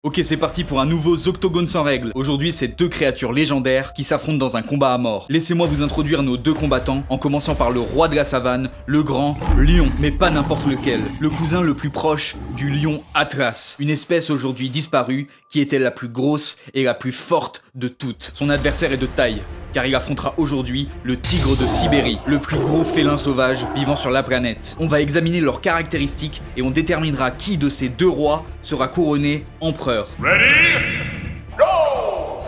Ok, c'est parti pour un nouveau Zoctogone sans règles. Aujourd'hui, c'est deux créatures légendaires qui s'affrontent dans un combat à mort. Laissez-moi vous introduire nos deux combattants, en commençant par le roi de la savane, le grand lion. Mais pas n'importe lequel. Le cousin le plus proche du lion Atlas. Une espèce aujourd'hui disparue qui était la plus grosse et la plus forte de toutes. Son adversaire est de taille, car il affrontera aujourd'hui le tigre de Sibérie, le plus gros félin sauvage vivant sur la planète. On va examiner leurs caractéristiques et on déterminera qui de ces deux rois sera couronné empereur. Ready? Go!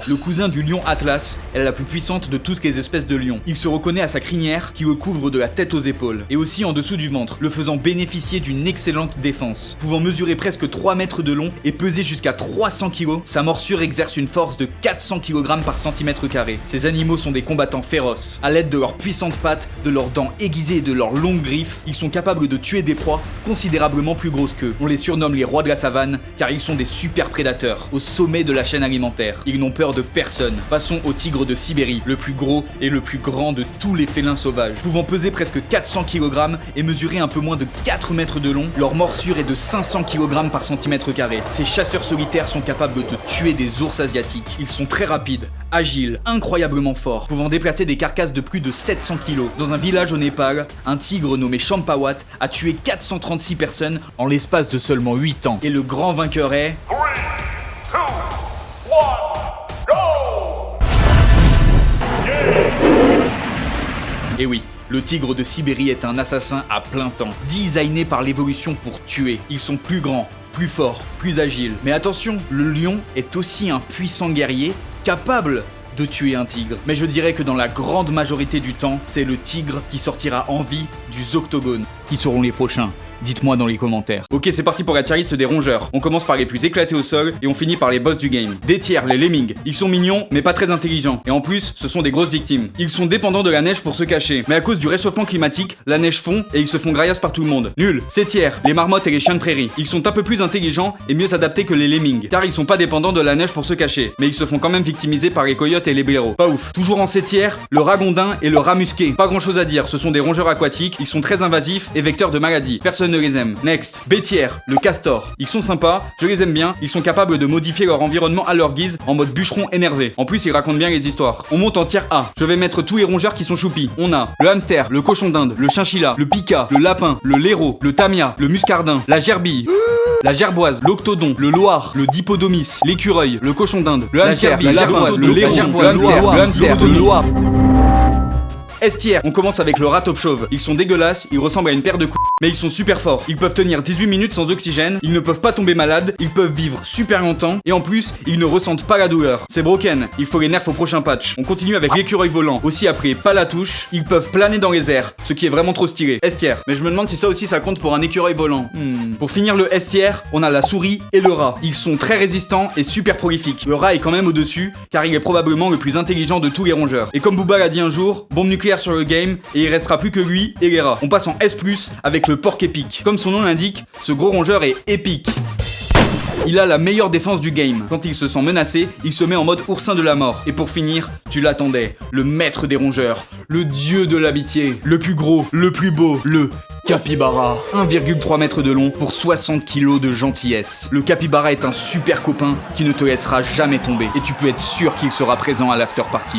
Le cousin du lion Atlas est la plus puissante de toutes les espèces de lions. Il se reconnaît à sa crinière qui le couvre de la tête aux épaules, et aussi en dessous du ventre, le faisant bénéficier d'une excellente défense. Pouvant mesurer presque 3 mètres de long et peser jusqu'à 300 kg, sa morsure exerce une force de 400 kg par centimètre carré. Ces animaux sont des combattants féroces. À l'aide de leurs puissantes pattes, de leurs dents aiguisées et de leurs longues griffes, ils sont capables de tuer des proies considérablement plus grosses qu'eux. On les surnomme les rois de la savane, car ils sont des super prédateurs, au sommet de la chaîne alimentaire. Ils n'ont peur de personne. Passons au tigre de Sibérie, le plus gros et le plus grand de tous les félins sauvages. Pouvant peser presque 400 kg et mesurer un peu moins de 4 mètres de long, leur morsure est de 500 kg par centimètre carré. Ces chasseurs solitaires sont capables de tuer des ours asiatiques. Ils sont très rapides, agiles, incroyablement forts, pouvant déplacer des carcasses de plus de 700 kg. Dans un village au Népal, un tigre nommé Champawat a tué 436 personnes en l'espace de seulement 8 ans. Et le grand vainqueur est... 3, 2, 1, go! Et oui, le tigre de Sibérie est un assassin à plein temps, designé par l'évolution pour tuer. Ils sont plus grands, plus forts, plus agiles. Mais attention, le lion est aussi un puissant guerrier, capable de tuer un tigre. Mais je dirais que dans la grande majorité du temps, c'est le tigre qui sortira en vie du Zoctogone. Qui seront les prochains ? Dites-moi dans les commentaires. Ok, c'est parti pour la tier list des rongeurs. On commence par les plus éclatés au sol et on finit par les boss du game. Des tiers, les lemmings. Ils sont mignons, mais pas très intelligents. Et en plus, ce sont des grosses victimes. Ils sont dépendants de la neige pour se cacher. Mais à cause du réchauffement climatique, la neige fond et ils se font graillasse par tout le monde. Nul. C'est tiers, les marmottes et les chiens de prairie. Ils sont un peu plus intelligents et mieux adaptés que les lemmings. Car ils sont pas dépendants de la neige pour se cacher. Mais ils se font quand même victimiser par les coyotes et les blaireaux. Pas ouf. Toujours en C tiers, le ragondin et le rat musqué. Pas grand chose à dire, ce sont des rongeurs aquatiques. Ils sont très invasifs et vecteurs de maladies. Personne ne les aime. Next. B tiers, le castor. Ils sont sympas, je les aime bien, ils sont capables de modifier leur environnement à leur guise en mode bûcheron énervé. En plus, ils racontent bien les histoires. On monte en tiers A. Je vais mettre tous les rongeurs qui sont choupis. On a le hamster, le cochon d'Inde, le chinchilla, le pika, le lapin, le laireau, le tamia, le muscardin, la gerbille, la gerboise, l'octodon, le loir, le dipodomis, l'écureuil, le cochon d'Inde, le hamster, la gerboise, le laireau, le hamster, le loir. S-tiers, on commence avec le rat top chauve. Ils sont dégueulasses, ils ressemblent à une paire de couilles, mais ils sont super forts. Ils peuvent tenir 18 minutes sans oxygène, ils ne peuvent pas tomber malades, ils peuvent vivre super longtemps, et en plus, ils ne ressentent pas la douleur. C'est broken, il faut les nerfs au prochain patch. On continue avec l'écureuil volant. Aussi après, pas la touche, ils peuvent planer dans les airs, ce qui est vraiment trop stylé. S-tiers, mais je me demande si ça aussi ça compte pour un écureuil volant. Pour finir le S-tiers, on a la souris et le rat. Ils sont très résistants et super prolifiques. Le rat est quand même au-dessus, car il est probablement le plus intelligent de tous les rongeurs. Et comme Booba l'a dit un jour, bombe nucléaire sur le game et il restera plus que lui et les rats. On passe en S+, avec le porc épique. Comme son nom l'indique, ce gros rongeur est épique. Il a la meilleure défense du game. Quand il se sent menacé, il se met en mode oursin de la mort. Et pour finir, tu l'attendais, le maître des rongeurs, le dieu de l'amitié, le plus gros, le plus beau, le capybara. 1,3 mètres de long pour 60 kg de gentillesse. Le capybara est un super copain qui ne te laissera jamais tomber. Et tu peux être sûr qu'il sera présent à l'after party.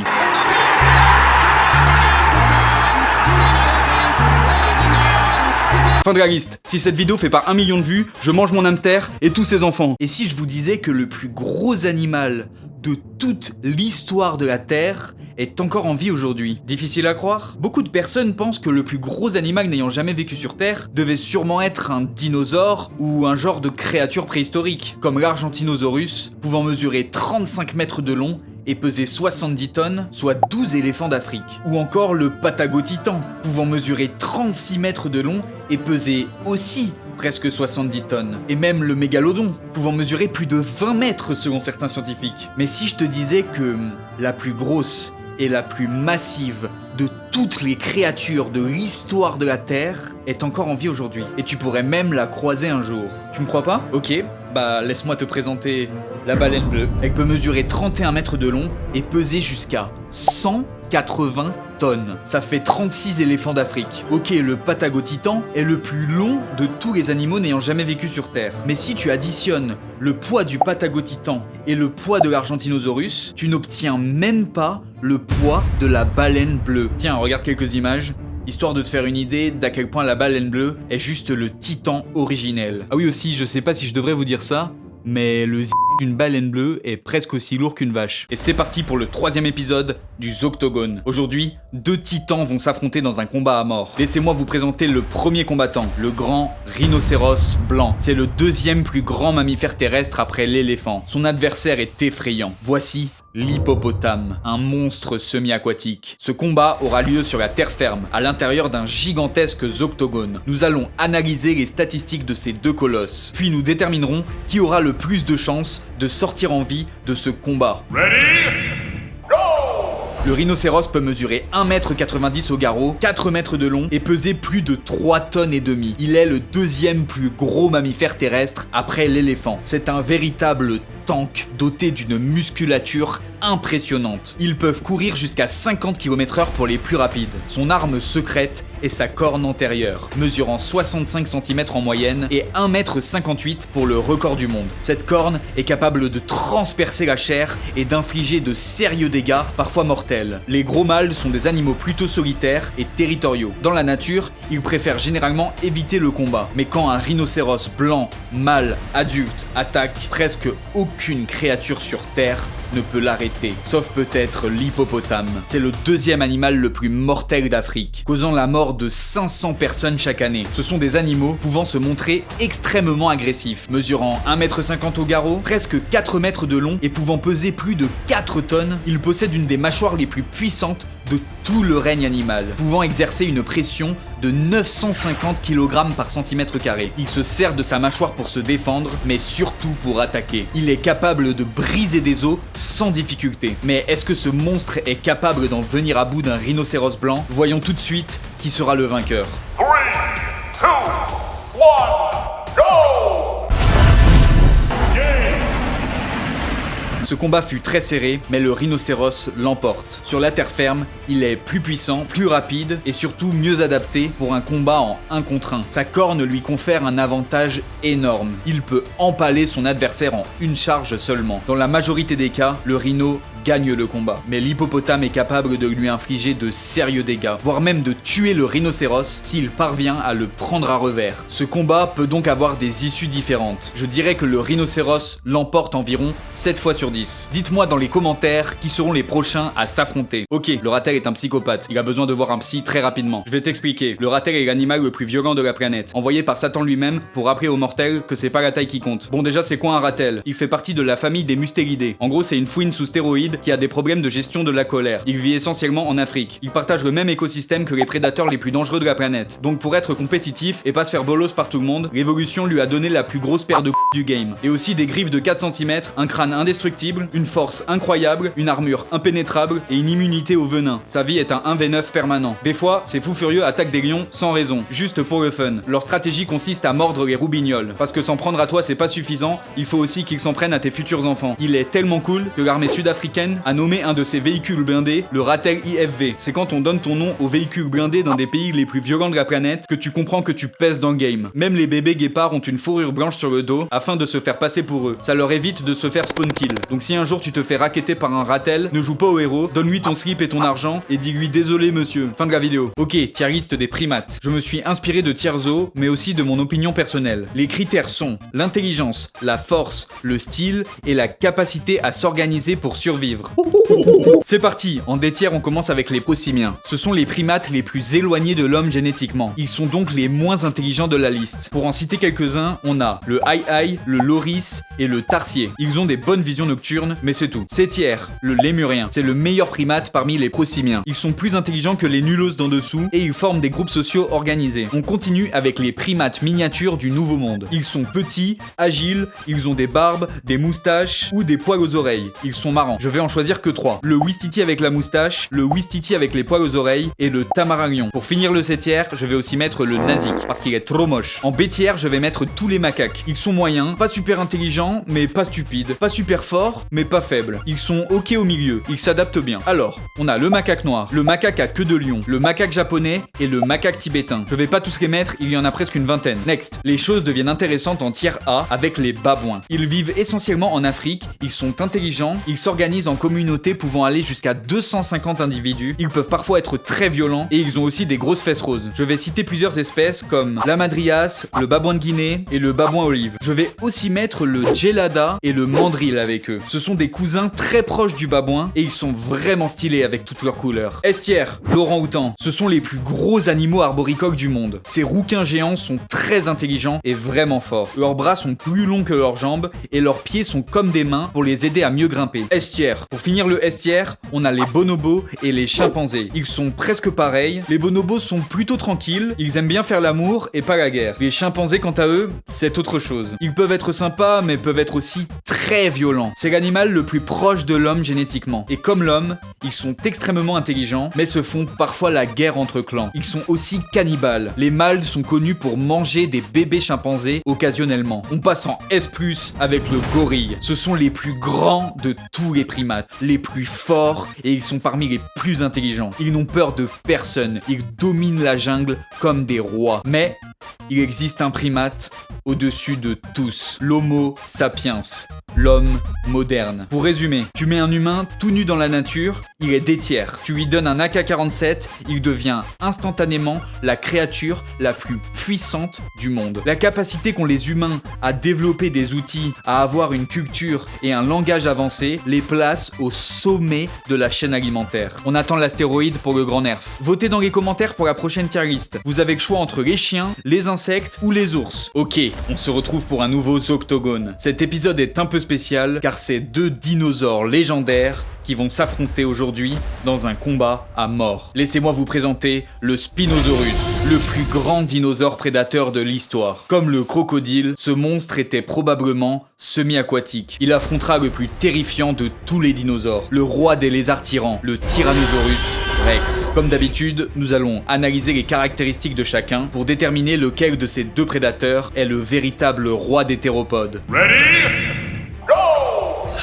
Fin de la liste. Si cette vidéo fait pas 1 million de vues, je mange mon hamster et tous ses enfants. Et si je vous disais que le plus gros animal de toute l'histoire de la Terre est encore en vie aujourd'hui? Difficile à croire? Beaucoup de personnes pensent que le plus gros animal n'ayant jamais vécu sur Terre devait sûrement être un dinosaure ou un genre de créature préhistorique, comme l'Argentinosaurus, pouvant mesurer 35 mètres de long et peser 70 tonnes, soit 12 éléphants d'Afrique. Ou encore le Patagotitan, pouvant mesurer 36 mètres de long et peser aussi presque 70 tonnes. Et même le mégalodon, pouvant mesurer plus de 20 mètres selon certains scientifiques. Mais si je te disais que la plus grosse et la plus massive de toutes les créatures de l'histoire de la Terre est encore en vie aujourd'hui. Et tu pourrais même la croiser un jour. Tu me crois pas? Ok, bah laisse-moi te présenter la baleine bleue. Elle peut mesurer 31 mètres de long et peser jusqu'à 180 tonnes. Ça fait 36 éléphants d'Afrique. Ok, le Patagotitan est le plus long de tous les animaux n'ayant jamais vécu sur Terre. Mais si tu additionnes le poids du Patagotitan et le poids de l'Argentinosaurus, tu n'obtiens même pas le poids de la baleine bleue. Tiens, regarde quelques images, histoire de te faire une idée d'à quel point la baleine bleue est juste le titan originel. Ah oui aussi, je sais pas si je devrais vous dire ça, mais le d'une baleine bleue est presque aussi lourd qu'une vache. Et c'est parti pour le 3e épisode du Zoctogone. Aujourd'hui, 2 titans vont s'affronter dans un combat à mort. Laissez-moi vous présenter le premier combattant, le grand rhinocéros blanc. C'est le 2e plus grand mammifère terrestre après l'éléphant. Son adversaire est effrayant. Voici l'hippopotame, un monstre semi-aquatique. Ce combat aura lieu sur la terre ferme, à l'intérieur d'un gigantesque zoctogone. Nous allons analyser les statistiques de ces 2 colosses, puis nous déterminerons qui aura le plus de chances de sortir en vie de ce combat. Ready? Go! Le rhinocéros peut mesurer 1,90 m au garrot, 4 mètres de long et peser plus de 3,5 tonnes. Il est le 2e plus gros mammifère terrestre après l'éléphant. C'est un véritable tank doté d'une musculature impressionnante. Ils peuvent courir jusqu'à 50 km/h pour les plus rapides. Son arme secrète est sa corne antérieure, mesurant 65 cm en moyenne et 1,58 m pour le record du monde. Cette corne est capable de transpercer la chair et d'infliger de sérieux dégâts, parfois mortels. Les gros mâles sont des animaux plutôt solitaires et territoriaux. Dans la nature, ils préfèrent généralement éviter le combat. Mais quand un rhinocéros blanc, mâle, adulte, attaque, presque aucune créature sur Terre ne peut l'arrêter, sauf peut-être l'hippopotame. C'est le 2e animal le plus mortel d'Afrique, causant la mort de 500 personnes chaque année. Ce sont des animaux pouvant se montrer extrêmement agressifs, mesurant 1,50 m au garrot, presque 4 mètres de long et pouvant peser plus de 4 tonnes, il possède une des mâchoires les plus puissantes de tout le règne animal, pouvant exercer une pression de 950 kg par centimètre carré. Il se sert de sa mâchoire pour se défendre, mais surtout pour attaquer. Il est capable de briser des os sans difficulté. Mais est-ce que ce monstre est capable d'en venir à bout d'un rhinocéros blanc? Voyons tout de suite qui sera le vainqueur. 3, 2, 1, go! Ce combat fut très serré, mais le rhinocéros l'emporte. Sur la terre ferme, il est plus puissant, plus rapide et surtout mieux adapté pour un combat en 1 contre 1. Sa corne lui confère un avantage énorme. Il peut empaler son adversaire en une charge seulement. Dans la majorité des cas, le rhino gagne le combat. Mais l'hippopotame est capable de lui infliger de sérieux dégâts, voire même de tuer le rhinocéros s'il parvient à le prendre à revers. Ce combat peut donc avoir des issues différentes. Je dirais que le rhinocéros l'emporte environ 7 fois sur 10. Dites-moi dans les commentaires qui seront les prochains à s'affronter. Ok, le ratel est un psychopathe, il a besoin de voir un psy très rapidement. Je vais t'expliquer. Le ratel est l'animal le plus violent de la planète, envoyé par Satan lui-même pour rappeler aux mortels que c'est pas la taille qui compte. Bon déjà c'est quoi un ratel? Il fait partie de la famille des mustélidés. En gros c'est une fouine sous stéroïdes qui a des problèmes de gestion de la colère. Il vit essentiellement en Afrique. Il partage le même écosystème que les prédateurs les plus dangereux de la planète. Donc pour être compétitif et pas se faire bolos par tout le monde, l'évolution lui a donné la plus grosse paire de du game. Et aussi des griffes de 4 cm, un crâne indestructible, une force incroyable, une armure impénétrable et une immunité au venin. Sa vie est un 1v9 permanent. Des fois, ces fous furieux attaquent des lions sans raison, juste pour le fun. Leur stratégie consiste à mordre les roubignoles. Parce que s'en prendre à toi c'est pas suffisant, il faut aussi qu'ils s'en prennent à tes futurs enfants. Il est tellement cool que l'armée sud-africaine a nommé un de ses véhicules blindés le Ratel IFV. C'est quand on donne ton nom au véhicule blindé d'un des pays les plus violents de la planète que tu comprends que tu pèses dans le game. Même les bébés guépards ont une fourrure blanche sur le dos afin de se faire passer pour eux. Ça leur évite de se faire spawn kill. Donc si un jour tu te fais racketter par un Ratel, ne joue pas au héros, donne-lui ton slip et ton argent et dis-lui désolé monsieur. Fin de la vidéo. Ok, tier list des primates. Je me suis inspiré de Tierzo, mais aussi de mon opinion personnelle. Les critères sont l'intelligence, la force, le style et la capacité à s'organiser pour survivre. C'est parti, en des tiers on commence avec les prosimiens. Ce sont les primates les plus éloignés de l'homme génétiquement. Ils sont donc les moins intelligents de la liste. Pour en citer quelques-uns, on a le aï-aï, le loris et le tarsier. Ils ont des bonnes visions nocturnes, mais c'est tout. C'est tiers, le lémurien. C'est le meilleur primate parmi les prosimiens. Ils sont plus intelligents que les nulos d'en dessous et ils forment des groupes sociaux organisés. On continue avec les primates miniatures du Nouveau Monde. Ils sont petits, agiles, ils ont des barbes, des moustaches ou des poils aux oreilles. Ils sont marrants. Je vais en choisir que 3. Le Ouistiti avec la moustache, le Ouistiti avec les poils aux oreilles et le Tamaragnon. Pour finir le 7e, je vais aussi mettre le Nazik parce qu'il est trop moche. En B tiers, je vais mettre tous les macaques. Ils sont moyens, pas super intelligents, mais pas stupides. Pas super forts, forts, mais pas faibles. Ils sont ok au milieu, ils s'adaptent bien. Alors, on a le macaque noir, le macaque à queue de lion, le macaque japonais et le macaque tibétain. Je vais pas tous les mettre, il y en a presque une vingtaine. Next, les choses deviennent intéressantes en tiers A avec les babouins. Ils vivent essentiellement en Afrique, ils sont intelligents, ils s'organisent en communautés pouvant aller jusqu'à 250 individus, ils peuvent parfois être très violents et ils ont aussi des grosses fesses roses. Je vais citer plusieurs espèces comme la madrias, le babouin de Guinée et le babouin olive. Je vais aussi mettre le gelada et le mandrill avec eux. Ce sont des cousins très proches du babouin et ils sont vraiment stylés avec toutes leurs couleurs. Estière, l'orang-outan, ce sont les plus gros animaux arboricoques du monde. Ces rouquins géants sont très intelligents et vraiment forts. Leurs bras sont plus longs que leurs jambes et leurs pieds sont comme des mains pour les aider à mieux grimper. Estière. Pour finir le estière, on a les bonobos et les chimpanzés. Ils sont presque pareils. Les bonobos sont plutôt tranquilles, ils aiment bien faire l'amour et pas la guerre. Les chimpanzés, quant à eux, c'est autre chose. Ils peuvent être sympas, mais peuvent être aussi très violents. C'est l'animal le plus proche de l'homme génétiquement. Et comme l'homme, ils sont extrêmement intelligents, mais se font parfois la guerre entre clans. Ils sont aussi cannibales. Les mâles sont connus pour manger des bébés chimpanzés occasionnellement. On passe en S+, avec le gorille. Ce sont les plus grands de tous les primates, les plus forts, et ils sont parmi les plus intelligents. Ils n'ont peur de personne. Ils dominent la jungle comme des rois. Mais il existe un primate au-dessus de tous, l'Homo sapiens, l'homme moderne. Pour résumer, tu mets un humain tout nu dans la nature, il est détière. Tu lui donnes un AK-47, il devient instantanément la créature la plus puissante du monde. La capacité qu'ont les humains à développer des outils, à avoir une culture et un langage avancé, les place au sommet de la chaîne alimentaire. On attend l'astéroïde pour le grand nerf. Votez dans les commentaires pour la prochaine tier list. Vous avez le choix entre les chiens, les insectes ou les ours. Ok, on se retrouve pour un nouveau Zoctogone. Cet épisode est un peu spécial car c'est deux dinosaures légendaires qui vont s'affronter aujourd'hui dans un combat à mort. Laissez-moi vous présenter le Spinosaurus, le plus grand dinosaure prédateur de l'histoire. Comme le crocodile, ce monstre était probablement semi-aquatique. Il affrontera le plus terrifiant de tous les dinosaures, le roi des lézards tyrans, le Tyrannosaurus Rex. Comme d'habitude, nous allons analyser les caractéristiques de chacun pour déterminer lequel de ces deux prédateurs est le véritable roi des théropodes. Ready? Go!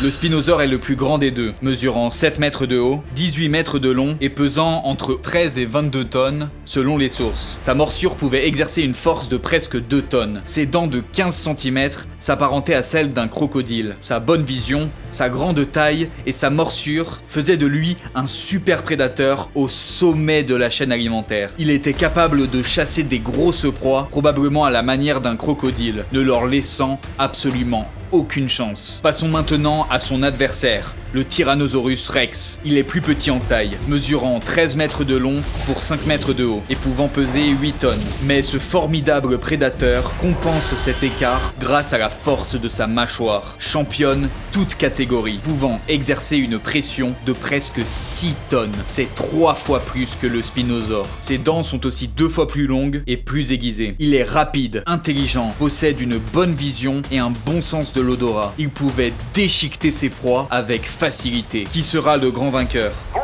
Le Spinosaure est le plus grand des deux, mesurant 7 mètres de haut, 18 mètres de long et pesant entre 13 et 22 tonnes selon les sources. Sa morsure pouvait exercer une force de presque 2 tonnes. Ses dents de 15 cm s'apparentaient à celles d'un crocodile. Sa bonne vision, sa grande taille et sa morsure faisaient de lui un super prédateur au sommet de la chaîne alimentaire. Il était capable de chasser des grosses proies, probablement à la manière d'un crocodile, ne leur laissant absolument aucune chance. Passons maintenant à son adversaire, le Tyrannosaurus Rex. Il est plus petit en taille, mesurant 13 mètres de long pour 5 mètres de haut et pouvant peser 8 tonnes. Mais ce formidable prédateur compense cet écart grâce à la force de sa mâchoire, championne toute catégorie, pouvant exercer une pression de presque 6 tonnes. C'est 3 fois plus que le Spinosaure. Ses dents sont aussi 2 fois plus longues et plus aiguisées. Il est rapide, intelligent, possède une bonne vision et un bon sens de l'odorat. Il pouvait déchiqueter ses proies avec facilité. Qui sera le grand vainqueur? 3,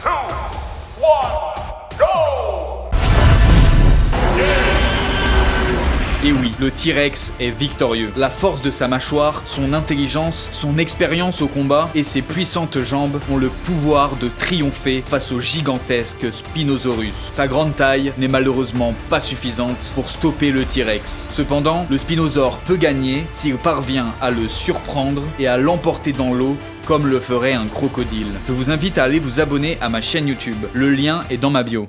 2, 1, go! Et oui, le T-Rex est victorieux. La force de sa mâchoire, son intelligence, son expérience au combat et ses puissantes jambes ont le pouvoir de triompher face au gigantesque Spinosaurus. Sa grande taille n'est malheureusement pas suffisante pour stopper le T-Rex. Cependant, le Spinosaure peut gagner s'il parvient à le surprendre et à l'emporter dans l'eau comme le ferait un crocodile. Je vous invite à aller vous abonner à ma chaîne YouTube. Le lien est dans ma bio.